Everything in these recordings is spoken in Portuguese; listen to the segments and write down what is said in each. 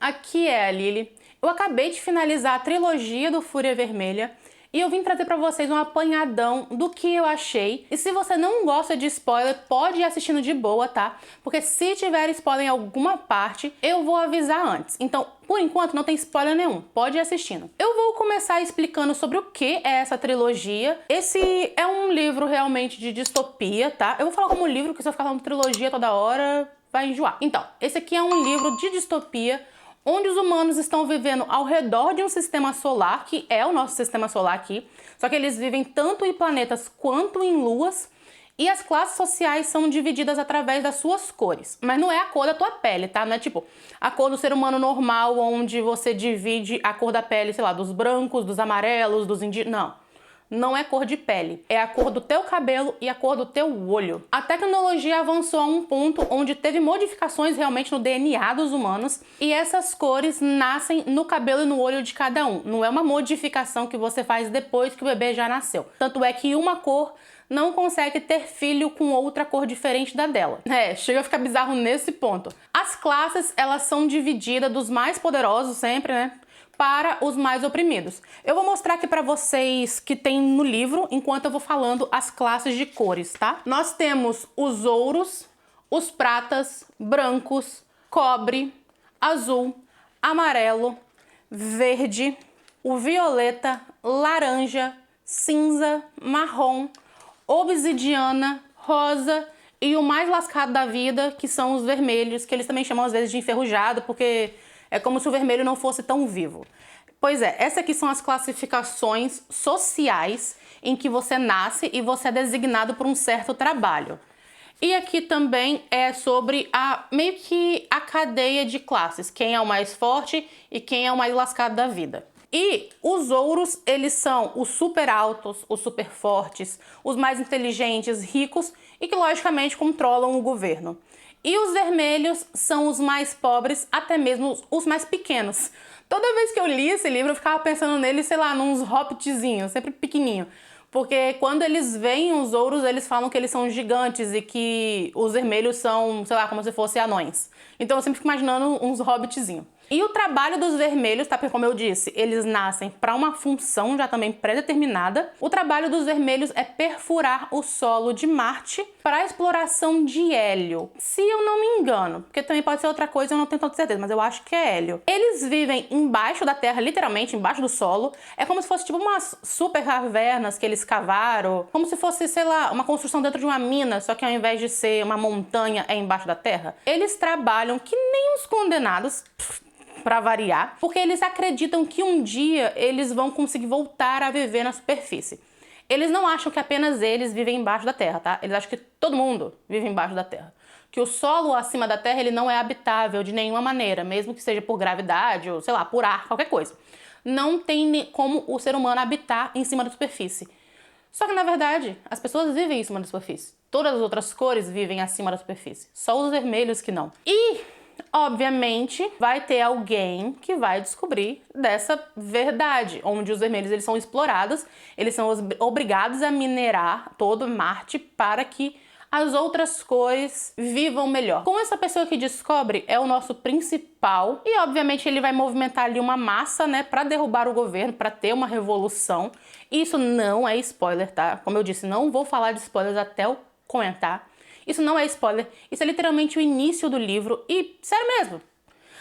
aqui é a Lily. Eu acabei de finalizar a trilogia do Fúria Vermelha e eu vim trazer pra vocês um apanhadão do que eu achei. E se você não gosta de spoiler, pode ir assistindo de boa, tá? Porque se tiver spoiler em alguma parte, eu vou avisar antes. Então, por enquanto, não tem spoiler nenhum. Pode ir assistindo. Eu vou começar explicando sobre o que é essa trilogia. Esse é um livro realmente de distopia, tá? Eu vou falar como livro, porque se eu ficar falando trilogia toda hora, vai enjoar. Então, esse aqui é um livro de distopia onde os humanos estão vivendo ao redor de um sistema solar, que é o nosso sistema solar aqui, só que eles vivem tanto em planetas quanto em luas, e as classes sociais são divididas através das suas cores. Mas não é a cor da tua pele, tá? Não é tipo a cor do ser humano normal, onde você divide a cor da pele, sei lá, dos brancos, dos amarelos, dos indígenas. Não. Não é cor de pele, é a cor do teu cabelo e a cor do teu olho. A tecnologia avançou a um ponto onde teve modificações realmente no DNA dos humanos e essas cores nascem no cabelo e no olho de cada um. Não é uma modificação que você faz depois que o bebê já nasceu. Tanto é que uma cor não consegue ter filho com outra cor diferente da dela. Chega a ficar bizarro nesse ponto. As classes, elas são divididas dos mais poderosos sempre, né? Para os mais oprimidos. Eu vou mostrar aqui para vocês que tem no livro, enquanto eu vou falando as classes de cores, tá? Nós temos os ouros, os pratas, brancos, cobre, azul, amarelo, verde, o violeta, laranja, cinza, marrom, obsidiana, rosa e o mais lascado da vida, que são os vermelhos, que eles também chamam às vezes de enferrujado, porque é como se o vermelho não fosse tão vivo. Pois é, essas aqui são as classificações sociais em que você nasce e você é designado por um certo trabalho. E aqui também é sobre meio que a cadeia de classes, quem é o mais forte e quem é o mais lascado da vida. E os ouros, eles são os super altos, os super fortes, os mais inteligentes, ricos e que logicamente controlam o governo. E os vermelhos são os mais pobres, até mesmo os mais pequenos. Toda vez que eu li esse livro, eu ficava pensando neles, sei lá, nos hobbitzinhos, sempre pequenininho. Porque quando eles veem os ouros, eles falam que eles são gigantes e que os vermelhos são, sei lá, como se fossem anões. Então eu sempre fico imaginando uns hobbitzinhos. E o trabalho dos vermelhos, tá? Porque como eu disse, eles nascem para uma função já também pré-determinada. O trabalho dos vermelhos é perfurar o solo de Marte para a exploração de hélio. Se eu não me engano, porque também pode ser outra coisa, eu não tenho tanta certeza, mas eu acho que é hélio. Eles vivem embaixo da terra, literalmente embaixo do solo. É como se fosse tipo umas super cavernas que eles cavaram, como se fosse, sei lá, uma construção dentro de uma mina, só que ao invés de ser uma montanha, é embaixo da terra. Eles trabalham que nem os condenados, para variar, porque eles acreditam que um dia eles vão conseguir voltar a viver na superfície. Eles não acham que apenas eles vivem embaixo da terra, tá? Eles acham que todo mundo vive embaixo da terra. Que o solo acima da terra ele não é habitável de nenhuma maneira, mesmo que seja por gravidade ou, sei lá, por ar, qualquer coisa. Não tem como o ser humano habitar em cima da superfície. Só que, na verdade, as pessoas vivem em cima da superfície. Todas as outras cores vivem acima da superfície. Só os vermelhos que não. E obviamente, vai ter alguém que vai descobrir dessa verdade, onde os vermelhos eles são explorados, eles são obrigados a minerar todo Marte para que as outras cores vivam melhor. Com essa pessoa que descobre, é o nosso principal e obviamente ele vai movimentar ali uma massa, né, para derrubar o governo, para ter uma revolução. Isso não é spoiler, tá? Como eu disse, não vou falar de spoilers até eu comentar. Isso não é spoiler, isso é literalmente o início do livro e, sério mesmo,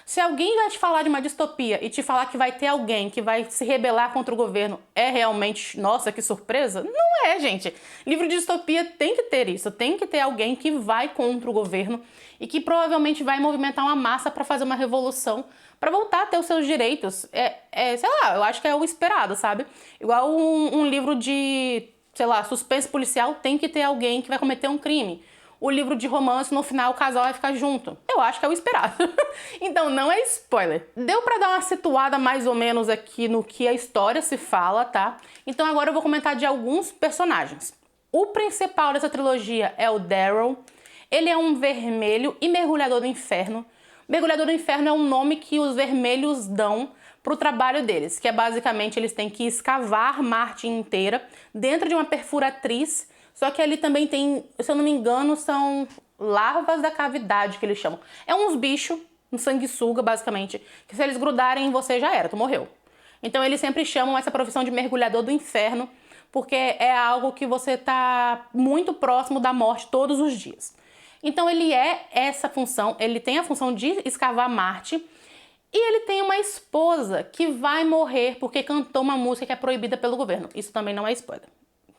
se alguém vai te falar de uma distopia e te falar que vai ter alguém que vai se rebelar contra o governo, é realmente, nossa, que surpresa? Não é, gente. Livro de distopia tem que ter isso, tem que ter alguém que vai contra o governo e que provavelmente vai movimentar uma massa para fazer uma revolução, para voltar a ter os seus direitos. Sei lá, eu acho que é o esperado, sabe? Igual um livro de, sei lá, suspense policial tem que ter alguém que vai cometer um crime. O livro de romance, no final, o casal vai ficar junto. Eu acho que é o esperado. Então, não é spoiler. Deu pra dar uma situada mais ou menos aqui no que a história se fala, tá? Então agora eu vou comentar de alguns personagens. O principal dessa trilogia é o Daryl. Ele é um vermelho e mergulhador do inferno. Mergulhador do inferno é um nome que os vermelhos dão pro trabalho deles, que é basicamente eles têm que escavar Marte inteira dentro de uma perfuratriz. Só que ali também tem, se eu não me engano, são larvas da cavidade que eles chamam. É uns bichos um sanguessuga, basicamente, que se eles grudarem em você já era, tu morreu. Então eles sempre chamam essa profissão de mergulhador do inferno, porque é algo que você tá muito próximo da morte todos os dias. Então ele é essa função, ele tem a função de escavar Marte, e ele tem uma esposa que vai morrer porque cantou uma música que é proibida pelo governo. Isso também não é spoiler.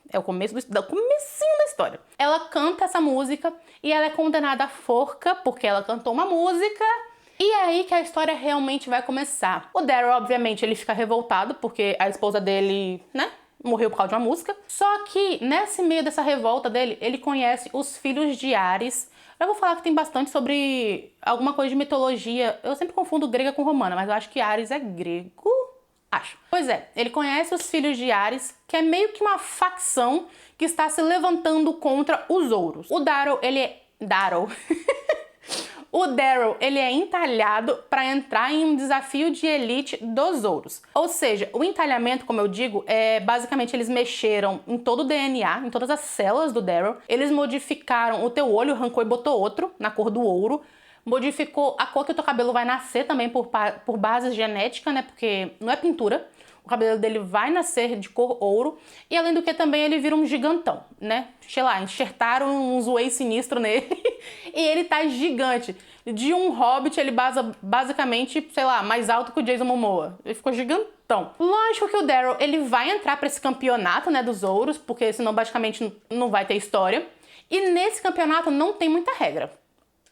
É o comecinho da história. Ela canta essa música e ela é condenada à forca porque ela cantou uma música. E é aí que a história realmente vai começar. O Daryl, obviamente, ele fica revoltado porque a esposa dele, né, morreu por causa de uma música. Só que nesse meio dessa revolta dele, ele conhece os filhos de Ares. Eu vou falar que tem bastante sobre alguma coisa de mitologia. Eu sempre confundo grega com romana, mas eu acho que Ares é grego. Acho. Pois é, ele conhece os filhos de Ares, que é meio que uma facção que está se levantando contra os Ouros. O Daryl, ele é... O Daryl, ele é entalhado para entrar em um desafio de elite dos Ouros. Ou seja, o entalhamento, como eu digo, é basicamente eles mexeram em todo o DNA, em todas as células do Daryl. Eles modificaram o teu olho, arrancou e botou outro, na cor do ouro. Modificou a cor que o teu cabelo vai nascer também por base genética, né? Porque não é pintura. O cabelo dele vai nascer de cor ouro. E além do que também ele vira um gigantão, né? Sei lá, enxertaram uns whey sinistro nele. E ele tá gigante. De um hobbit, ele basicamente, sei lá, mais alto que o Jason Momoa. Ele ficou gigantão. Lógico que o Daryl, ele vai entrar pra esse campeonato, né, dos ouros. Porque senão, basicamente, não vai ter história. E nesse campeonato não tem muita regra.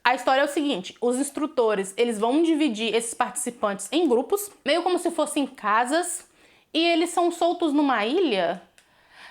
A história é o seguinte, os instrutores, eles vão dividir esses participantes em grupos, meio como se fossem casas, e eles são soltos numa ilha.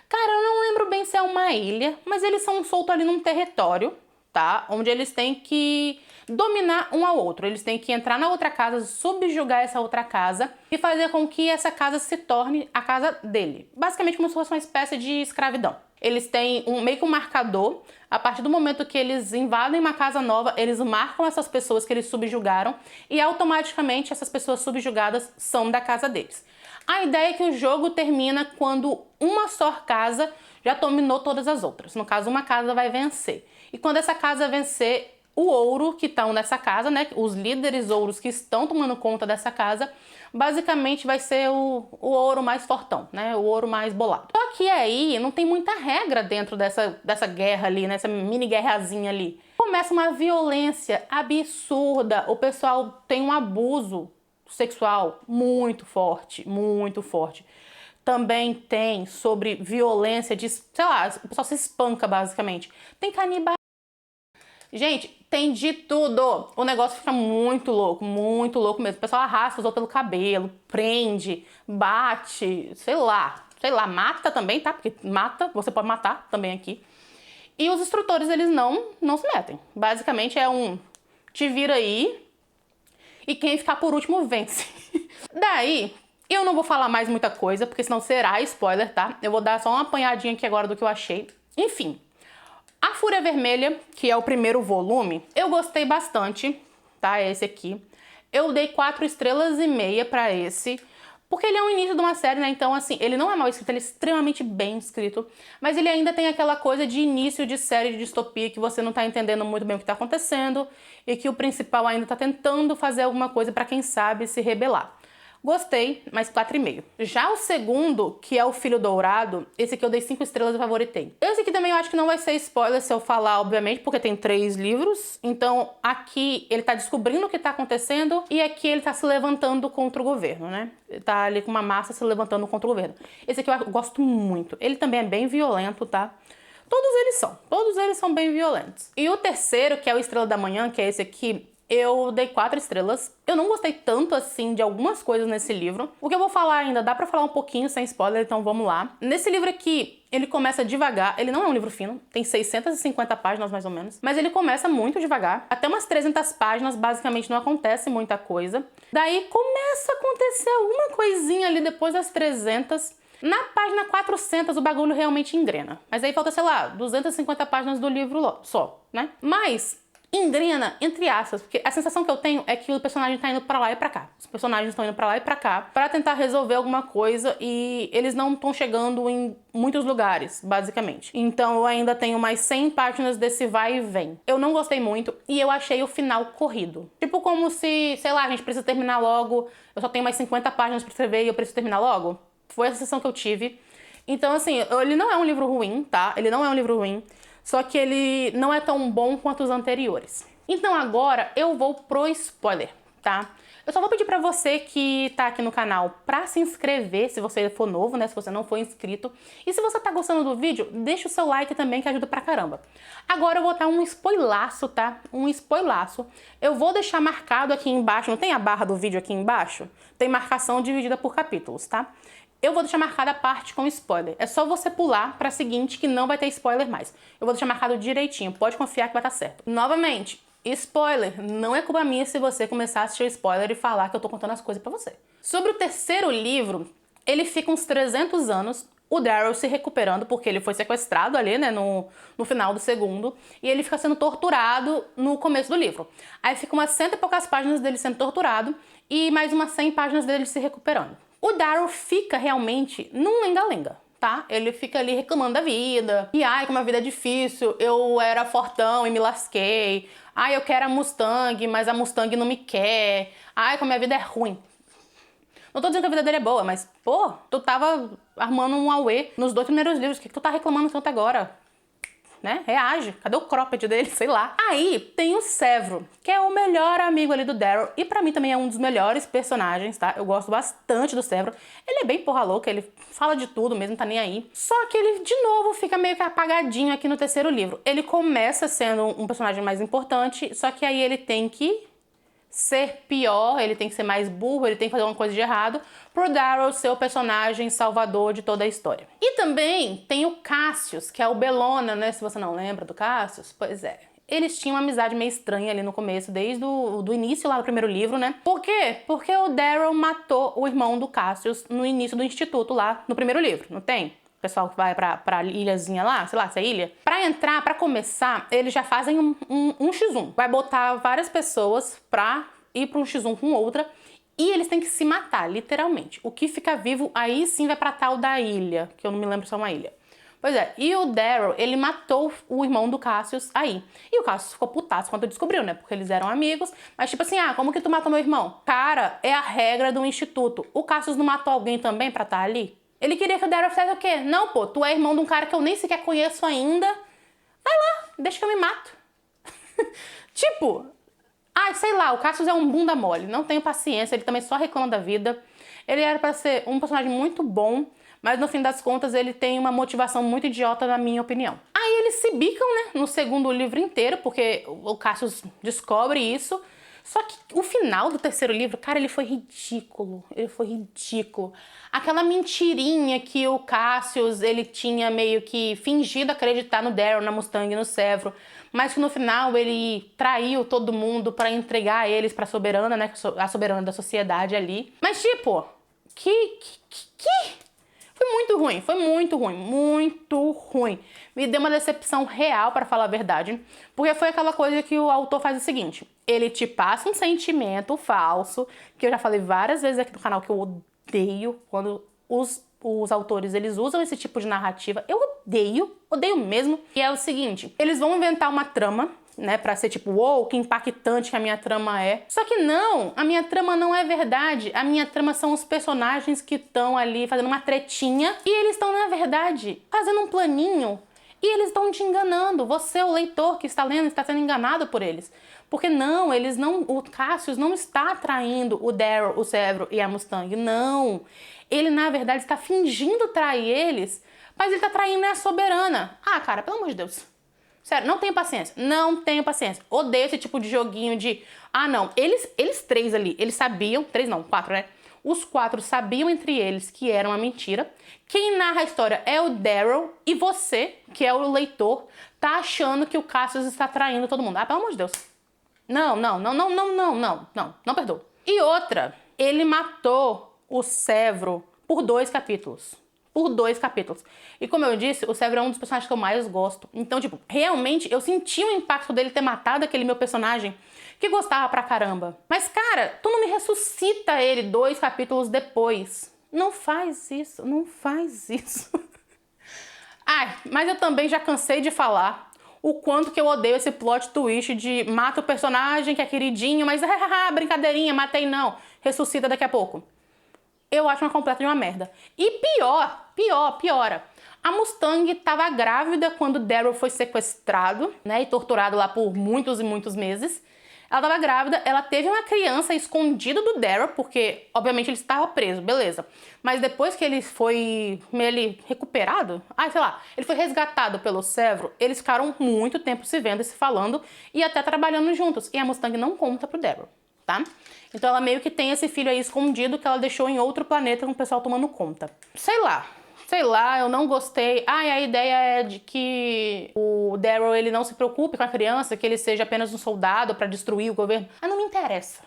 Cara, eu não lembro bem se é uma ilha, mas eles são soltos ali num território, tá? Onde eles têm que dominar um ao outro. Eles têm que entrar na outra casa, subjugar essa outra casa e fazer com que essa casa se torne a casa dele. Basicamente como se fosse uma espécie de escravidão. Eles têm meio que um marcador. A partir do momento que eles invadem uma casa nova, eles marcam essas pessoas que eles subjugaram e automaticamente essas pessoas subjugadas são da casa deles. A ideia é que o jogo termina quando uma só casa já dominou todas as outras. No caso, uma casa vai vencer. E quando essa casa vencer, o ouro que estão nessa casa, né, os líderes ouros que estão tomando conta dessa casa, basicamente vai ser o ouro mais fortão, né, o ouro mais bolado. Só que aí não tem muita regra dentro dessa guerra ali, nessa mini guerrazinha ali. Começa uma violência absurda, o pessoal tem um abuso sexual muito forte, muito forte. Também tem sobre violência de, sei lá, o pessoal se espanca basicamente. Tem canibalismo. Gente, tem de tudo. O negócio fica muito louco mesmo. O pessoal arrasta os outros pelo cabelo, prende, bate, sei lá, mata também, tá? Porque mata, você pode matar também aqui. E os instrutores, eles não se metem. Basicamente é um te vira aí e quem ficar por último vence. Daí, eu não vou falar mais muita coisa, porque senão será spoiler, tá? Eu vou dar só uma apanhadinha aqui agora do que eu achei. Enfim. A Fúria Vermelha, que é o primeiro volume, eu gostei bastante, tá? Esse aqui. Eu dei 4,5 estrelas pra esse, porque ele é o início de uma série, né? Então, assim, ele não é mal escrito, ele é extremamente bem escrito, mas ele ainda tem aquela coisa de início de série de distopia que você não tá entendendo muito bem o que tá acontecendo e que o principal ainda tá tentando fazer alguma coisa pra, quem sabe, se rebelar. Gostei, mas 4,5. Já o segundo, que é o Filho Dourado, esse aqui eu dei 5 estrelas e favoritei. Esse aqui também eu acho que não vai ser spoiler se eu falar, obviamente, porque tem 3 livros. Então aqui ele tá descobrindo o que tá acontecendo e aqui ele tá se levantando contra o governo, né? Ele tá ali com uma massa se levantando contra o governo. Esse aqui eu gosto muito. Ele também é bem violento, tá? Todos eles são bem violentos. E o terceiro, que é o Estrela da Manhã, que é esse aqui, eu dei 4 estrelas. Eu não gostei tanto assim de algumas coisas nesse livro. O que eu vou falar ainda dá pra falar um pouquinho sem spoiler, então vamos lá. Nesse livro aqui, ele começa devagar. Ele não é um livro fino, tem 650 páginas mais ou menos. Mas ele começa muito devagar. Até umas 300 páginas, basicamente não acontece muita coisa. Daí começa a acontecer alguma coisinha ali depois das 300. Na página 400 o bagulho realmente engrena. Mas aí falta, sei lá, 250 páginas do livro só, né? Mas engrena, entre aspas, porque a sensação que eu tenho é que o personagem tá indo pra lá e pra cá. Os personagens estão indo pra lá e pra cá pra tentar resolver alguma coisa e eles não estão chegando em muitos lugares, basicamente. Então eu ainda tenho mais 100 páginas desse vai e vem. Eu não gostei muito e eu achei o final corrido. Tipo como se, sei lá, a gente precisa terminar logo, eu só tenho mais 50 páginas pra escrever e eu preciso terminar logo. Foi a sensação que eu tive. Então assim, ele não é um livro ruim, tá? Ele não é um livro ruim. Só que ele não é tão bom quanto os anteriores. Então agora eu vou pro spoiler, tá? Eu só vou pedir pra você que tá aqui no canal pra se inscrever, se você for novo, né? Se você não for inscrito. E se você tá gostando do vídeo, deixa o seu like também, que ajuda pra caramba. Agora eu vou dar um spoilaço, tá? Um spoilaço. Eu vou deixar marcado aqui embaixo, não tem a barra do vídeo aqui embaixo? Tem marcação dividida por capítulos, tá? Eu vou deixar marcada a parte com spoiler. É só você pular pra seguinte que não vai ter spoiler mais. Eu vou deixar marcado direitinho, pode confiar que vai estar certo. Novamente, spoiler, não é culpa minha se você começar a assistir spoiler e falar que eu tô contando as coisas pra você. Sobre o terceiro livro, ele fica uns 300 anos, o Daryl se recuperando, porque ele foi sequestrado ali, né, no final do segundo, e ele fica sendo torturado no começo do livro. Aí fica umas 100 e poucas páginas dele sendo torturado, e mais umas 100 páginas dele se recuperando. O Daryl fica realmente num lenga-lenga, tá? Ele fica ali reclamando da vida. E ai, como a vida é difícil, eu era fortão e me lasquei. Ai, eu quero a Mustang, mas a Mustang não me quer. Ai, como a vida é ruim. Não tô dizendo que a vida dele é boa, mas, pô, tu tava armando um auê nos 2 primeiros livros. O que tu tá reclamando tanto agora? Né? Reage. Cadê o cropped dele? Sei lá. Aí tem o Sevro, que é o melhor amigo ali do Daryl e pra mim também é um dos melhores personagens, tá? Eu gosto bastante do Sevro. Ele é bem porra louca, ele fala de tudo mesmo, tá nem aí. Só que ele, de novo, fica meio que apagadinho aqui no terceiro livro. Ele começa sendo um personagem mais importante, só que aí ele tem que ser pior, ele tem que ser mais burro, ele tem que fazer alguma coisa de errado pro Daryl ser o personagem salvador de toda a história. E também tem o Cassius, que é o Belona, né? Se você não lembra do Cassius, pois é. Eles tinham uma amizade meio estranha ali no começo, desde do início lá do primeiro livro, né? Por quê? Porque o Daryl matou o irmão do Cassius no início do instituto lá no primeiro livro, não tem? O pessoal que vai pra ilhazinha lá, sei lá, essa ilha. Pra entrar, pra começar, eles já fazem um X1. Vai botar várias pessoas pra ir pra um X1 com outra e eles têm que se matar, literalmente. O que fica vivo, aí sim vai pra tal da ilha, que eu não me lembro se é uma ilha. Pois é, e o Daryl, ele matou o irmão do Cassius aí. E o Cassius ficou putaço quando descobriu, né? Porque eles eram amigos. Mas tipo assim, ah, como que tu matou meu irmão? Cara, é a regra do instituto. O Cassius não matou alguém também pra estar ali? Ele queria que o Daryl fizesse o quê? Não, pô, tu é irmão de um cara que eu nem sequer conheço ainda. Vai lá, deixa que eu me mato. Tipo, ah, sei lá, o Cassius é um bunda mole, não tenho paciência, ele também só reclama da vida. Ele era pra ser um personagem muito bom, mas no fim das contas ele tem uma motivação muito idiota, na minha opinião. Aí eles se bicam, né, no segundo livro inteiro, porque o Cassius descobre isso. Só que o final do terceiro livro, cara, ele foi ridículo. Ele foi ridículo. Aquela mentirinha que o Cassius, ele tinha meio que fingido acreditar no Daryl, na Mustang e no Sevro, mas que no final ele traiu todo mundo pra entregar eles pra soberana, né? A soberana da sociedade ali. Mas tipo, que? Foi muito ruim, foi muito ruim, muito ruim. Me deu uma decepção real, pra falar a verdade, porque foi aquela coisa que o autor faz o seguinte: ele te passa um sentimento falso, que eu já falei várias vezes aqui no canal que eu odeio quando os autores eles usam esse tipo de narrativa. Eu odeio mesmo. E é o seguinte: eles vão inventar uma trama, né, pra ser tipo, uou, que impactante que a minha trama é. Só que não, a minha trama não é verdade. A minha trama são os personagens que estão ali fazendo uma tretinha e eles estão, na verdade, fazendo um planinho e eles estão te enganando. Você, o leitor que está lendo, está sendo enganado por eles. Porque não, eles não, o Cassius não está traindo o Daryl, o Sevro e a Mustang, não. Ele, na verdade, está fingindo trair eles, mas ele está traindo a soberana. Ah, cara, pelo amor de Deus. Sério, não tenho paciência, não tenho paciência. Odeio esse tipo de joguinho de... Ah, não, eles três ali, eles sabiam... 3 não, 4, né? Os 4 sabiam entre eles que era uma mentira. Quem narra a história é o Daryl e você, que é o leitor, tá achando que o Cassius está traindo todo mundo. Ah, pelo amor de Deus. Não perdoa. E outra, ele matou o Sevro por 2 capítulos. por 2 capítulos. E como eu disse, o Severo é um dos personagens que eu mais gosto. Então, tipo, realmente eu senti o impacto dele ter matado aquele meu personagem que gostava pra caramba. Mas, cara, tu não me ressuscita ele 2 capítulos depois. Não faz isso, não faz isso. Ai, mas eu também já cansei de falar o quanto que eu odeio esse plot twist de mata o personagem que é queridinho, mas brincadeirinha, matei não, ressuscita daqui a pouco. Eu acho uma completa de uma merda. E piora. A Mustang tava grávida quando Daryl foi sequestrado, né, e torturado lá por muitos e muitos meses. Ela tava grávida, ela teve uma criança escondida do Daryl, porque, obviamente, ele estava preso, beleza. Mas depois que ele foi recuperado, sei lá, ele foi resgatado pelo Severo, eles ficaram muito tempo se vendo e se falando e até trabalhando juntos. E a Mustang não conta pro Daryl, tá? Então ela meio que tem esse filho aí escondido que ela deixou em outro planeta com o pessoal tomando conta. Sei lá, eu não gostei. A ideia é de que o Daryl ele não se preocupe com a criança, que ele seja apenas um soldado pra destruir o governo. Não me interessa.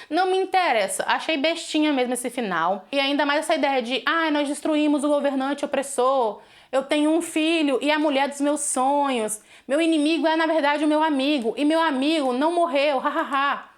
Não me interessa. Achei bestinha mesmo esse final. E ainda mais essa ideia de, nós destruímos o governante opressor, eu tenho um filho e a mulher dos meus sonhos. Meu inimigo é, na verdade, o meu amigo. E meu amigo não morreu, hahaha.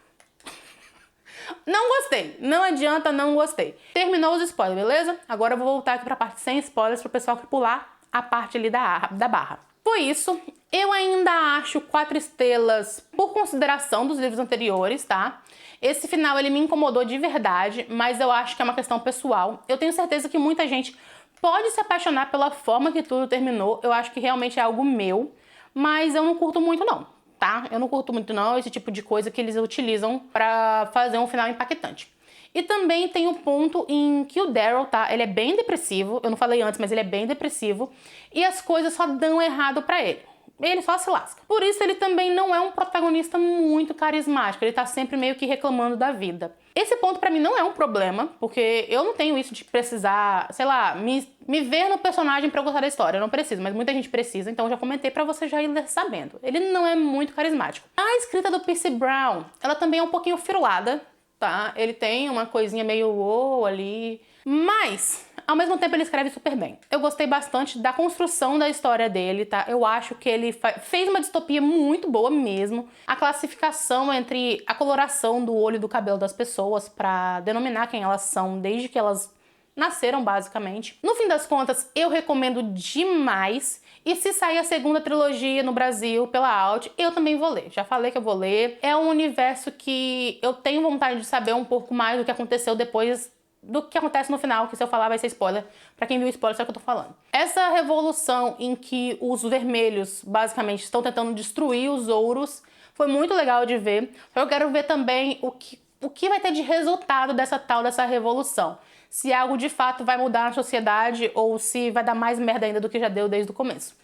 Não gostei, não adianta, não gostei. Terminou os spoilers, beleza? Agora eu vou voltar aqui pra parte sem spoilers pro pessoal que pular a parte ali da barra. Foi isso. Eu ainda acho 4 estrelas por consideração dos livros anteriores, tá? Esse final ele me incomodou de verdade, mas eu acho que é uma questão pessoal. Eu tenho certeza que muita gente pode se apaixonar pela forma que tudo terminou. Eu acho que realmente é algo meu, mas eu não curto muito não. Tá? Eu não curto muito não esse tipo de coisa que eles utilizam pra fazer um final impactante. E também tem o ponto em que o Daryl, tá? Ele é bem depressivo, eu não falei antes, mas ele é bem depressivo, e as coisas só dão errado pra ele. Ele só se lasca. Por isso ele também não é um protagonista muito carismático, ele tá sempre meio que reclamando da vida. Esse ponto pra mim não é um problema, porque eu não tenho isso de precisar, sei lá, me ver no personagem pra eu gostar da história. Eu não preciso, mas muita gente precisa, então eu já comentei pra você já ir sabendo. Ele não é muito carismático. A escrita do P.C. Brown, ela também é um pouquinho firulada, tá? Ele tem uma coisinha meio uou ali, mas ao mesmo tempo ele escreve super bem. Eu gostei bastante da construção da história dele, tá? Eu acho que ele fez uma distopia muito boa mesmo. A classificação entre a coloração do olho e do cabelo das pessoas pra denominar quem elas são desde que elas nasceram, basicamente. No fim das contas, eu recomendo demais. E se sair a segunda trilogia no Brasil pela Out, eu também vou ler. Já falei que eu vou ler. É um universo que eu tenho vontade de saber um pouco mais do que aconteceu depois do que acontece no final, que se eu falar vai ser spoiler. Pra quem viu spoiler, sabe o que eu tô falando. Essa revolução em que os vermelhos, basicamente, estão tentando destruir os ouros, foi muito legal de ver. Eu quero ver também o que vai ter de resultado dessa revolução. Se algo de fato vai mudar na sociedade ou se vai dar mais merda ainda do que já deu desde o começo.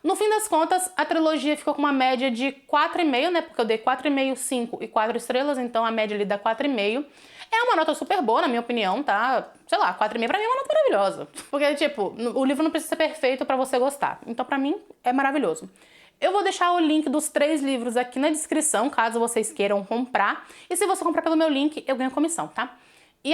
No fim das contas, a trilogia ficou com uma média de 4,5, né? Porque eu dei 4,5, 5 e 4 estrelas, então a média ali dá 4,5. É uma nota super boa, na minha opinião, tá? Sei lá, 4,5 pra mim é uma nota maravilhosa. Porque, tipo, o livro não precisa ser perfeito pra você gostar. Então, pra mim, é maravilhoso. Eu vou deixar o link dos 3 livros aqui na descrição, caso vocês queiram comprar. E se você comprar pelo meu link, eu ganho comissão, tá? E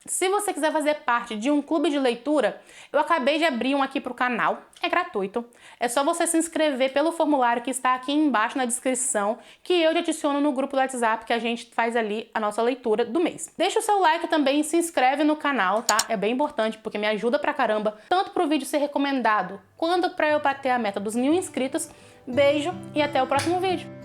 se você quiser fazer parte de um clube de leitura, eu acabei de abrir um aqui pro canal, é gratuito. É só você se inscrever pelo formulário que está aqui embaixo na descrição, que eu te adiciono no grupo do WhatsApp que a gente faz ali a nossa leitura do mês. Deixa o seu like também e se inscreve no canal, tá? É bem importante porque me ajuda pra caramba, tanto pro vídeo ser recomendado, quanto pra eu bater a meta dos 1000 inscritos. Beijo e até o próximo vídeo.